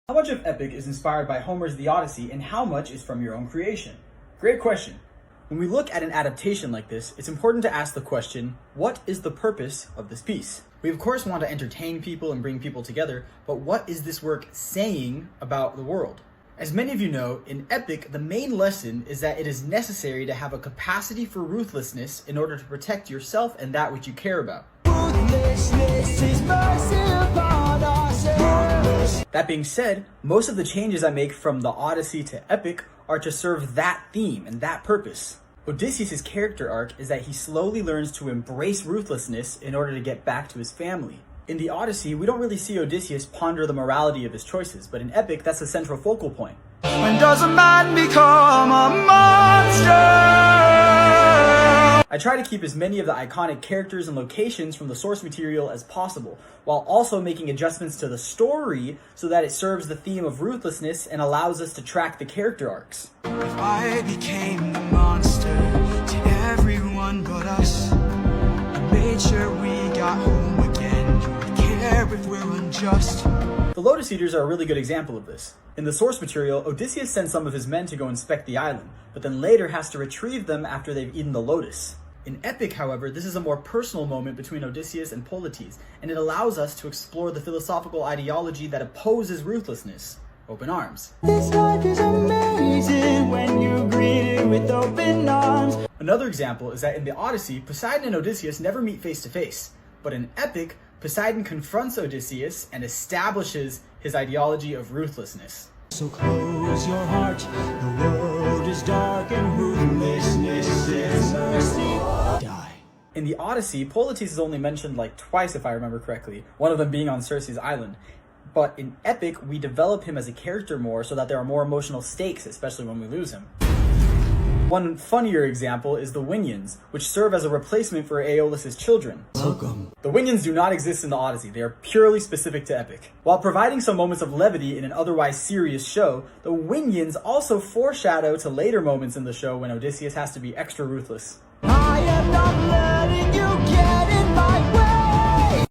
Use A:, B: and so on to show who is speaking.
A: How much of Epic is inspired by Homer's The Odyssey, and how much is from your own creation? Great question. When we look at an adaptation like this, it's important to ask the question, what is the purpose of this piece? We of course want to entertain people and bring people together, but what is this work saying about the world? As many of you know, in Epic, the main lesson is that it is necessary to have a capacity for ruthlessness in order to protect yourself and that which you care about. That being said, most of the changes I make from the Odyssey to Epic are to serve that theme and that purpose. Odysseus' character arc is that he slowly learns to embrace ruthlessness in order to get back to his family. In the Odyssey, we don't really see Odysseus ponder the morality of his choices, but in Epic, that's the central focal point.
B: When does a man become a monster?
A: I try to keep as many of the iconic characters and locations from the source material as possible, while also making adjustments to the story so that it serves the theme of ruthlessness and allows us to track the character arcs.
B: If I became the monster to everyone but us, I made sure we got home again. You would care if we're unjust.
A: The Lotus Eaters are a really good example of this. In the source material, Odysseus sends some of his men to go inspect the island, but then later has to retrieve them after they've eaten the lotus. In Epic, however, this is a more personal moment between Odysseus and Polites, and it allows us to explore the philosophical ideology that opposes ruthlessness. Open arms.
B: This life is amazing when you greet it with open arms.
A: Another example is that in the Odyssey, Poseidon and Odysseus never meet face to face, but in Epic, Poseidon confronts Odysseus and establishes his ideology of ruthlessness.
B: So close your heart, the world is dark and ruthlessness is mercy. Die.
A: In the Odyssey, Polites is only mentioned like twice if I remember correctly, one of them being on Circe's island. But in Epic, we develop him as a character more so that there are more emotional stakes, especially when we lose him. One funnier example is the Winions, which serve as a replacement for Aeolus's children.
B: Welcome.
A: The Winions do not exist in the Odyssey, they are purely specific to Epic. While providing some moments of levity in an otherwise serious show, the Winions also foreshadow to later moments in the show when Odysseus has to be extra ruthless.
B: I am not letting you